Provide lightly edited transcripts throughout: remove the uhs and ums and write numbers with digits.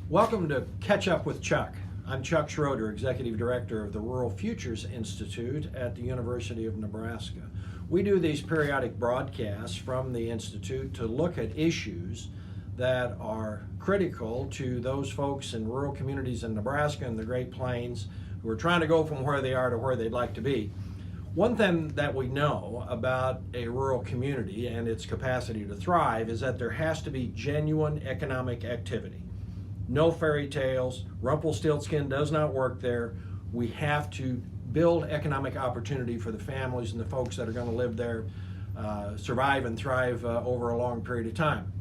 Welcome to Catch Up with Chuck. I'm Chuck Schroeder, Executive Director of the Rural Futures Institute at the University of Nebraska. We do these periodic broadcasts from the Institute to look at issues that are critical to those folks in rural communities in Nebraska and the Great Plains who are trying to go from where they are to where they'd like to be. One thing that we know about a rural community and its capacity to thrive is that there has to be genuine economic activity. No fairy tales. Rumpelstiltskin does not work there. We have to build economic opportunity for the families and the folks that are going to live there, survive and thrive over a long period of time.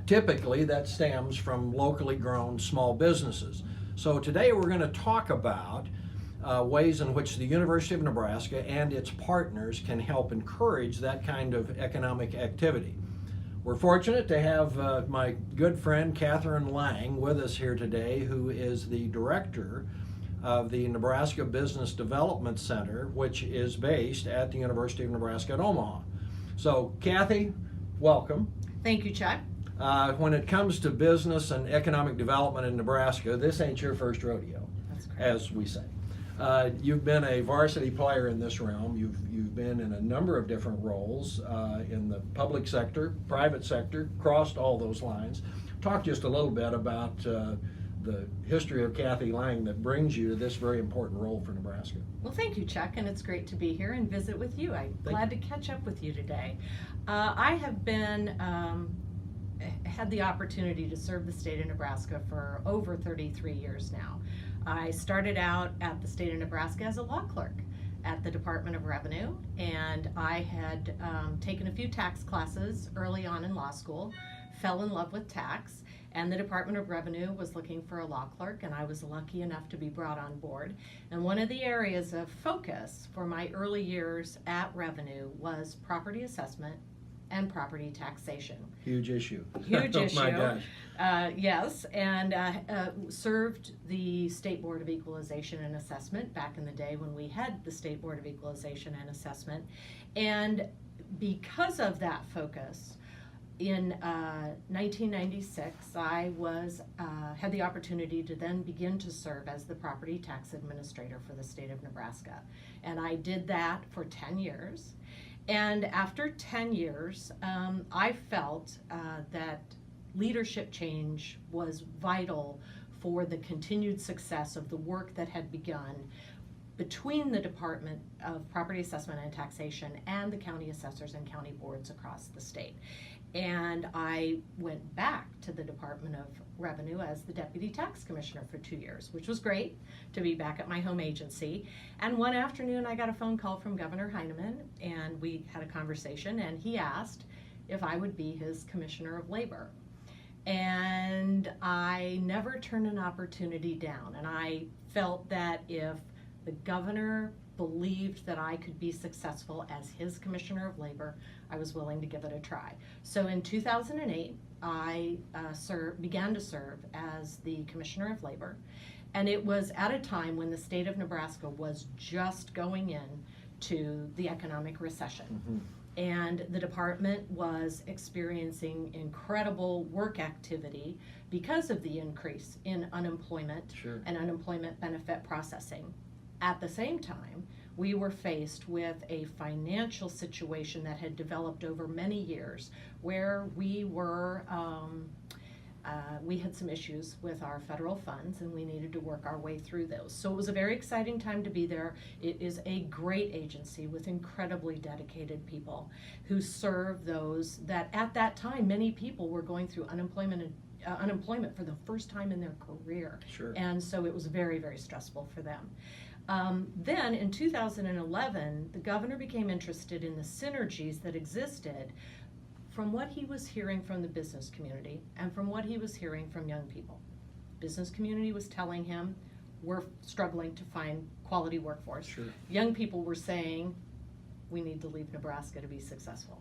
Typically, that stems from locally grown small businesses. So today we're going to talk about ways in which the University of Nebraska and its partners can help encourage that kind of economic activity. We're fortunate to have my good friend Catherine Lang with us here today, who is the director of the Nebraska Business Development Center, which is based at the University of Nebraska at Omaha. So, Kathy, welcome. Thank you, Chuck. When it comes to business and economic development in Nebraska, this ain't your first rodeo, That's correct. as we say. You've been a varsity player in this realm. You've been in a number of different roles in the public sector, private sector, crossed all those lines. Talk just a little bit about the history of Kathy Lang that brings you to this very important role for Nebraska. Well, thank you, Chuck, and it's great to be here and visit with you. I'm glad to catch up with you today. I have been had the opportunity to serve the state of Nebraska for over 33 years now. I started out at the state of Nebraska as a law clerk at the Department of Revenue, and I had taken a few tax classes early on in law school, fell in love with tax, and the Department of Revenue was looking for a law clerk, and I was lucky enough to be brought on board. And one of the areas of focus for my early years at Revenue was property assessment and property taxation. Huge issue. Huge issue. Oh my gosh. Yes, and served the State Board of Equalization and Assessment back in the day when we had the State Board of Equalization and Assessment. And because of that focus, in 1996, I had the opportunity to then begin to serve as the property tax administrator for the state of Nebraska. And I did that for 10 years. And after 10 years, I felt that leadership change was vital for the continued success of the work that had begun between the Department of Property Assessment and Taxation and the county assessors and county boards across the state. And I went back to the Department of Revenue as the Deputy Tax Commissioner for 2 years, which was great to be back at my home agency. And one afternoon I got a phone call from Governor Heineman, and we had a conversation, and he asked if I would be his Commissioner of Labor. And I never turned an opportunity down, and I felt that if the governor believed that I could be successful as his Commissioner of Labor, I was willing to give it a try. So in 2008, I began to serve as the Commissioner of Labor, and it was at a time when the state of Nebraska was just going into the economic recession. Mm-hmm. And the department was experiencing incredible work activity because of the increase in unemployment. Sure. And unemployment benefit processing. At the same time, we were faced with a financial situation that had developed over many years where we had some issues with our federal funds, and we needed to work our way through those. So it was a very exciting time to be there. It is a great agency with incredibly dedicated people who serve those that at that time many people were going through unemployment for the first time in their career. Sure. And so it was very, very stressful for them. Then in 2011, the governor became interested in the synergies that existed from what he was hearing from the business community and from what he was hearing from young people. Business community was telling him, we're struggling to find quality workforce. Sure. Young people were saying, we need to leave Nebraska to be successful.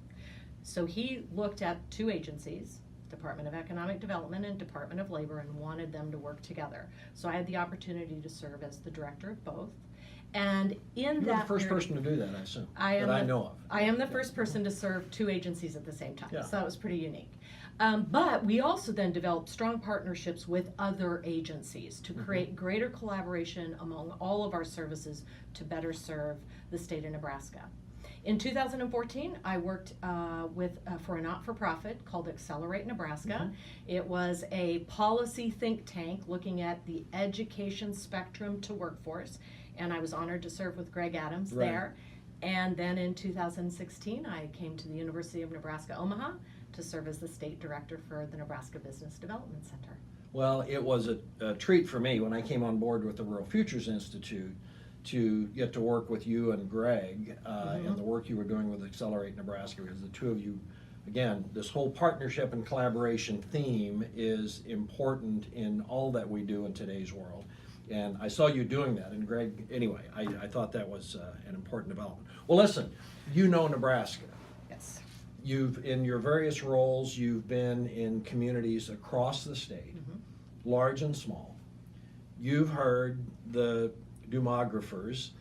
So he looked at two agencies, Department of Economic Development and Department of Labor, and wanted them to work together. So I had the opportunity to serve as the director of both. And in You were that the first period- person to do that, I assume, I that I know of. I am the first person to serve 2 agencies at the same time, Yeah. so that was pretty unique. But we also then developed strong partnerships with other agencies to create greater collaboration among all of our services to better serve the state of Nebraska. In 2014, I worked for a not-for-profit called Accelerate Nebraska. It was a policy think tank looking at the education spectrum to workforce, and I was honored to serve with Greg Adams there. And then in 2016, I came to the University of Nebraska Omaha to serve as the state director for the Nebraska Business Development Center. Well, it was a treat for me when I came on board with the Rural Futures Institute to get to work with you and Greg and the work you were doing with Accelerate Nebraska, because the two of you, again, this whole partnership and collaboration theme is important in all that we do in today's world. And I saw you doing that, and Greg, anyway, I thought that was an important development. Well, listen, you know Nebraska. Yes. You've, in your various roles, you've been in communities across the state, large and small. You've heard the demographers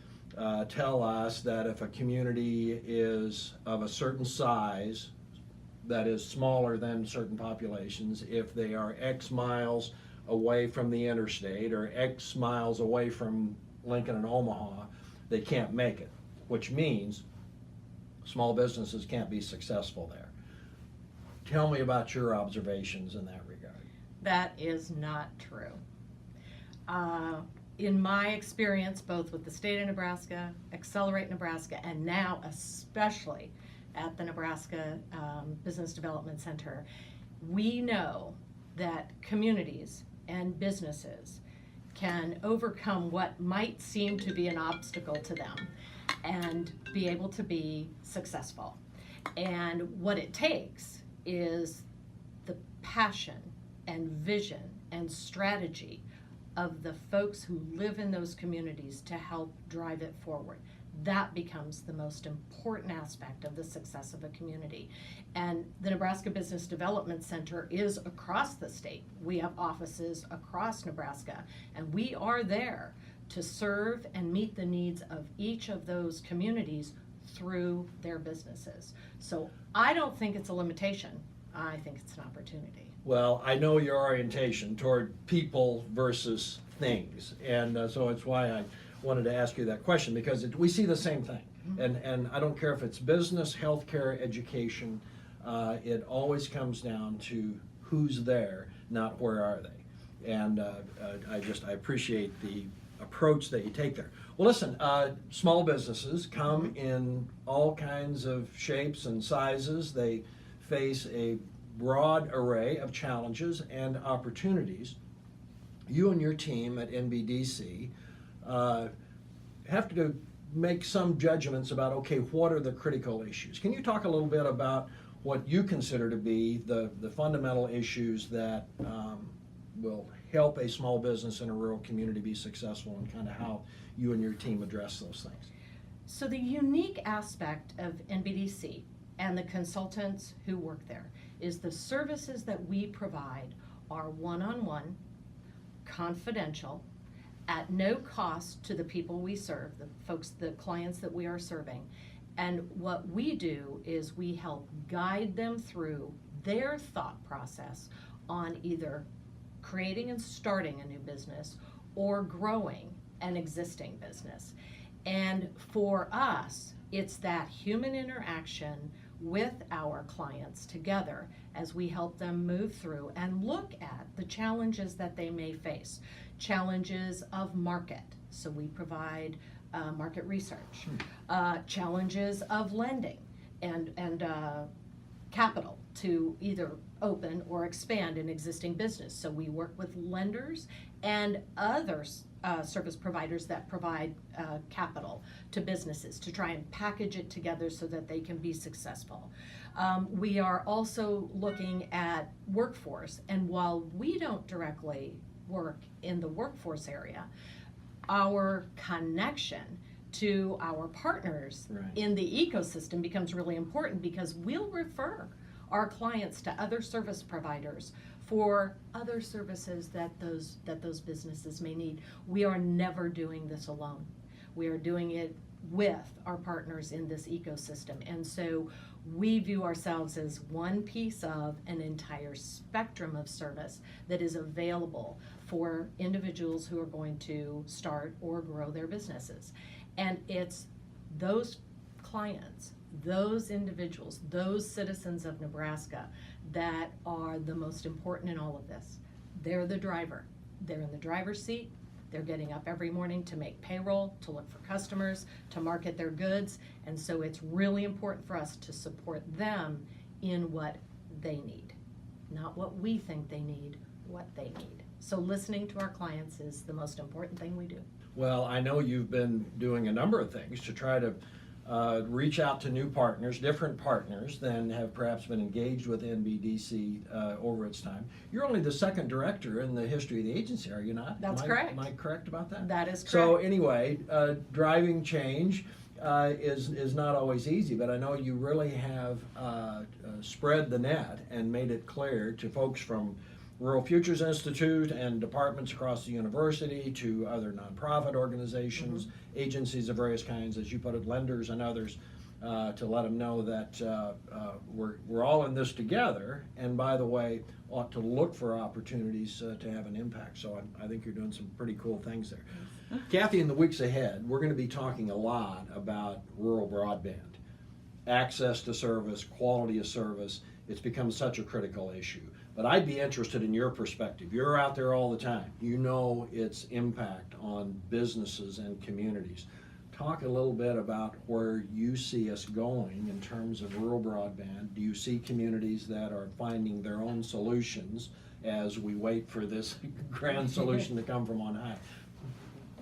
tell us that if a community is of a certain size, that is smaller than certain populations, if they are X miles away from the interstate or X miles away from Lincoln and Omaha, they can't make it, which means small businesses can't be successful there. Tell me about your observations in that regard. That is not true. In my experience, both with the state of Nebraska, Accelerate Nebraska, and now especially at the Nebraska Business Development Center, we know that communities and businesses can overcome what might seem to be an obstacle to them and be able to be successful. And what it takes is the passion and vision and strategy of the folks who live in those communities to help drive it forward. That becomes the most important aspect of the success of a community. And the Nebraska Business Development Center is across the state. We have offices across Nebraska, and we are there to serve and meet the needs of each of those communities through their businesses. So I don't think it's a limitation. I think it's an opportunity. Well, I know your orientation toward people versus things, and so it's why I wanted to ask you that question, because we see the same thing. And I don't care if it's business, healthcare, education, it always comes down to who's there, not where are they. And I appreciate the approach that you take there. Well, listen, small businesses come in all kinds of shapes and sizes. They face a broad array of challenges and opportunities. You and your team at NBDC have to make some judgments about, okay, what are the critical issues? Can you talk a little bit about what you consider to be the fundamental issues that will help a small business in a rural community be successful, and kind of how you and your team address those things? So the unique aspect of NBDC and the consultants who work there is the services that we provide are one-on-one, confidential, at no cost to the people we serve, the clients that we are serving. And what we do is we help guide them through their thought process on either creating and starting a new business or growing an existing business. And for us, it's that human interaction with our clients together as we help them move through and look at the challenges that they may face. Challenges of market, so we provide market research. Challenges of lending and capital to either open or expand an existing business. So we work with lenders and other service providers that provide capital to businesses to try and package it together so that they can be successful. We are also looking at workforce, and while we don't directly work in the workforce area, our connection to our partners in the ecosystem becomes really important, because we'll refer our clients to other service providers for other services that those businesses may need. We are never doing this alone. We are doing it with our partners in this ecosystem. And so we view ourselves as one piece of an entire spectrum of service that is available for individuals who are going to start or grow their businesses. And it's those clients, those individuals, those citizens of Nebraska that are the most important in all of this. They're the driver. They're in the driver's seat. They're getting up every morning to make payroll, to look for customers, to market their goods. And so it's really important for us to support them in what they need. Not what we think they need, what they need. So listening to our clients is the most important thing we do. Well, I know you've been doing a number of things to try to reach out to new partners, different partners than have perhaps been engaged with NBDC over its time. You're only the second director in the history of the agency, are you not? That's correct. Am I correct about that? That is correct. So anyway, driving change is not always easy, but I know you really have spread the net and made it clear to folks from Rural Futures Institute and departments across the university to other nonprofit organizations, agencies of various kinds, as you put it, lenders and others, to let them know that we're all in this together, and by the way, ought to look for opportunities to have an impact. So I think you're doing some pretty cool things there. Kathy, in the weeks ahead, we're going to be talking a lot about rural broadband, access to service, quality of service. It's become such a critical issue. But I'd be interested in your perspective. You're out there all the time. You know its impact on businesses and communities. Talk a little bit about where you see us going in terms of rural broadband. Do you see communities that are finding their own solutions as we wait for this grand solution to come from on high?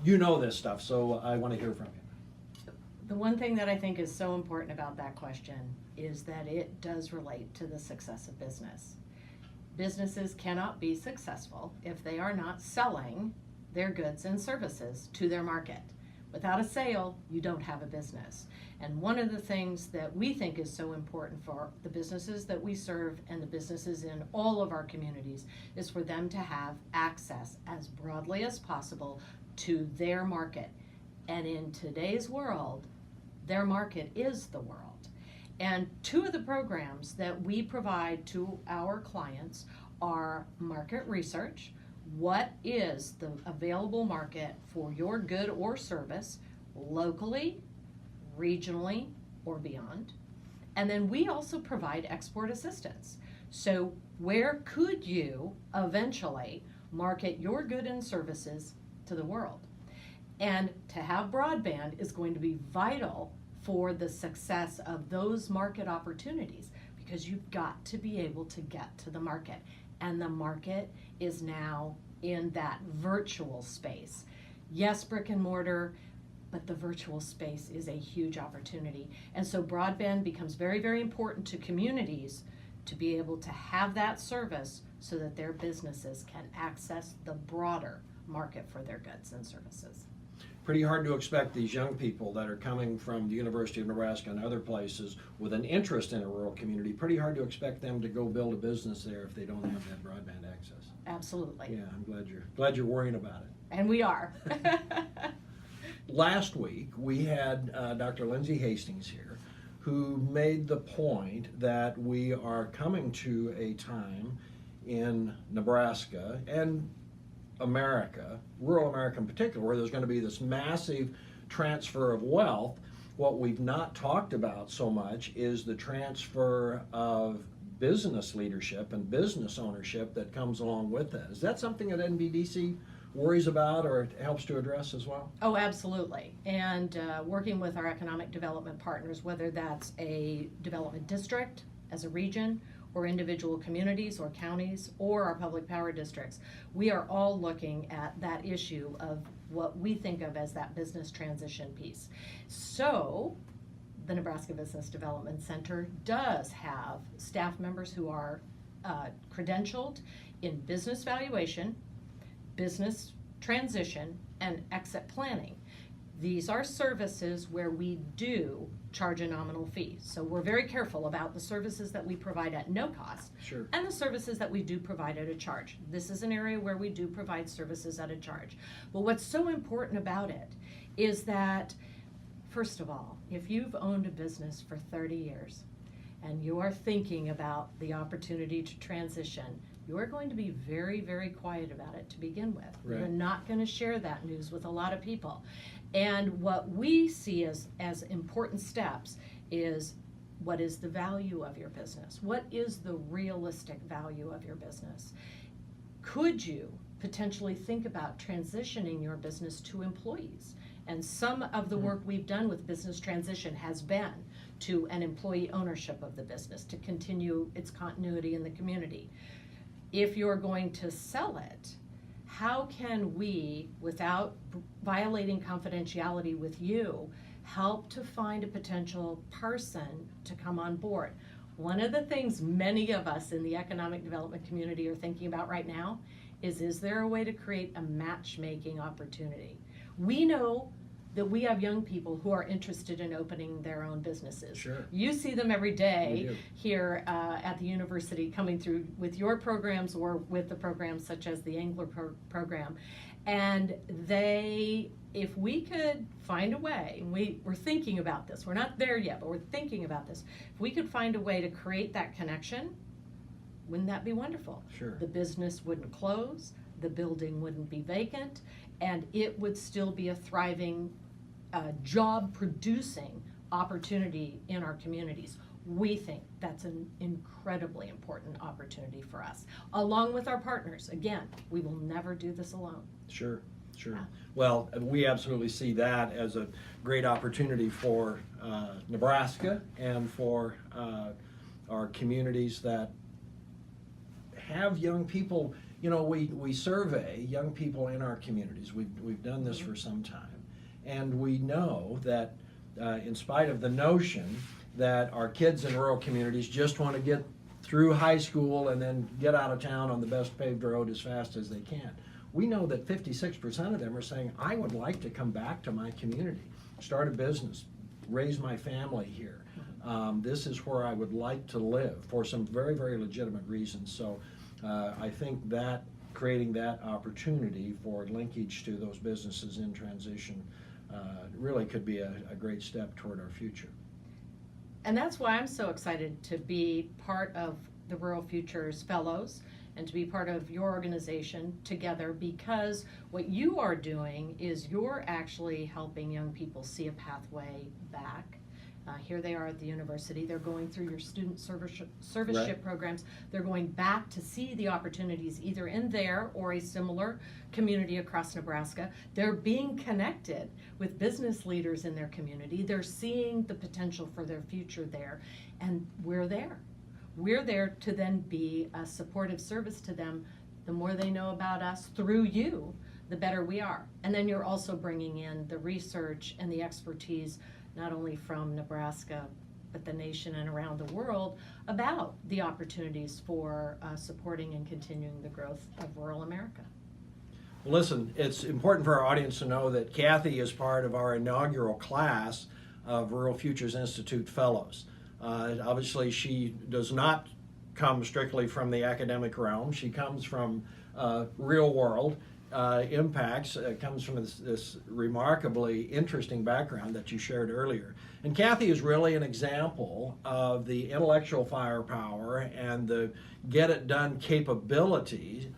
You know this stuff, so I want to hear from you. The one thing that I think is so important about that question is that it does relate to the success of business. Businesses cannot be successful if they are not selling their goods and services to their market. Without a sale, you don't have a business. And one of the things that we think is so important for the businesses that we serve and the businesses in all of our communities is for them to have access as broadly as possible to their market. And in today's world, their market is the world. And two of the programs that we provide to our clients are market research. What is the available market for your good or service locally, regionally, or beyond? And then we also provide export assistance. So where could you eventually market your good and services to the world? And to have broadband is going to be vital for the success of those market opportunities, because you've got to be able to get to the market. And the market is now in that virtual space. Yes, brick and mortar, but the virtual space is a huge opportunity. And so broadband becomes very, very important to communities to be able to have that service so that their businesses can access the broader market for their goods and services. Pretty hard to expect these young people that are coming from the University of Nebraska and other places with an interest in a rural community, pretty hard to expect them to go build a business there if they don't have that broadband access. Absolutely. Yeah, I'm glad you're worrying about it. And we are. Last week, we had Dr. Lindsay Hastings here, who made the point that we are coming to a time in Nebraska and America, rural America in particular, where there's going to be this massive transfer of wealth. What we've not talked about so much is the transfer of business leadership and business ownership that comes along with that. Is that something that NBDC worries about or helps to address as well? Oh, absolutely. And working with our economic development partners, whether that's a development district as a region, or individual communities or counties or our public power districts, we are all looking at that issue of what we think of as that business transition piece. So the Nebraska Business Development Center does have staff members who are credentialed in business valuation, business transition, and exit planning. These are services where we do charge a nominal fee. So we're very careful about the services that we provide at no cost Sure. and the services that we do provide at a charge. This is an area where we do provide services at a charge. But what's so important about it is that, first of all, if you've owned a business for 30 years and you are thinking about the opportunity to transition, you are going to be very, very quiet about it to begin with. Right. You're not going to share that news with a lot of people. And what we see as important steps is, what is the value of your business? What is the realistic value of your business? Could you potentially think about transitioning your business to employees? And some of the work we've done with business transition has been to an employee ownership of the business to continue its continuity in the community. If you're going to sell it, how can we, without violating confidentiality with you, help to find a potential person to come on board? One of the things many of us in the economic development community are thinking about right now is there a way to create a matchmaking opportunity? We know that we have young people who are interested in opening their own businesses. Sure. You see them every We day do. here at the university, coming through with your programs or with the programs such as the Angler program. And if we could find a way, and we're thinking about this, we're not there yet, but we're thinking about this. If we could find a way to create that connection, wouldn't that be wonderful? Sure. The business wouldn't close, the building wouldn't be vacant, and it would still be a thriving, job-producing opportunity in our communities. We think that's an incredibly important opportunity for us, along with our partners. Again, we will never do this alone. Sure, sure. Yeah. Well, we absolutely see that as a great opportunity for Nebraska and for our communities that have young people. You know, we survey young people in our communities. We've done this for some time, and we know that in spite of the notion that our kids in rural communities just want to get through high school and then get out of town on the best paved road as fast as they can, we know that 56% of them are saying, I would like to come back to my community, start a business, raise my family here. This is where I would like to live for some very, very legitimate reasons. So I think that creating that opportunity for linkage to those businesses in transition really could be a great step toward our future. And that's why I'm so excited to be part of the Rural Futures Fellows and to be part of your organization together, because what you are doing is you're actually helping young people see a pathway back. Here they are at the university. They're going through your student serviceship Right. programs. They're going back to see the opportunities either in their or a similar community across Nebraska. They're being connected with business leaders in their community. They're seeing the potential for their future there, and we're there. We're there to then be a supportive service to them. The more they know about us through you, the better we are. And then you're also bringing in the research and the expertise, not only from Nebraska, but the nation and around the world, about the opportunities for supporting and continuing the growth of rural America. Well, listen, it's important for our audience to know that Kathy is part of our inaugural class of Rural Futures Institute Fellows. Obviously, she does not come strictly from the academic realm. She comes from real world impacts, comes from this remarkably interesting background that you shared earlier. And Kathy is really an example of the intellectual firepower and the get-it-done capability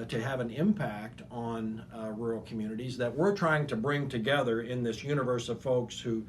to have an impact on rural communities that we're trying to bring together in this universe of folks who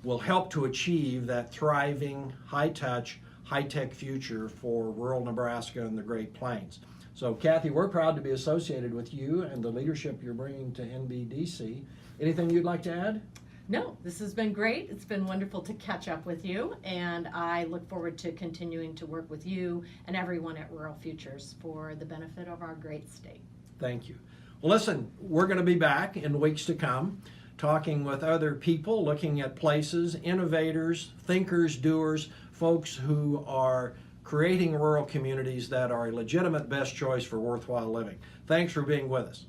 will help to achieve that thriving, high-touch, high-tech future for rural Nebraska and the Great Plains. So, Kathy, we're proud to be associated with you and the leadership you're bringing to NBDC. Anything you'd like to add? No, this has been great. It's been wonderful to catch up with you, and I look forward to continuing to work with you and everyone at Rural Futures for the benefit of our great state. Thank you. Well, listen, we're going to be back in weeks to come, talking with other people, looking at places, innovators, thinkers, doers, folks who are creating rural communities that are a legitimate best choice for worthwhile living. Thanks for being with us.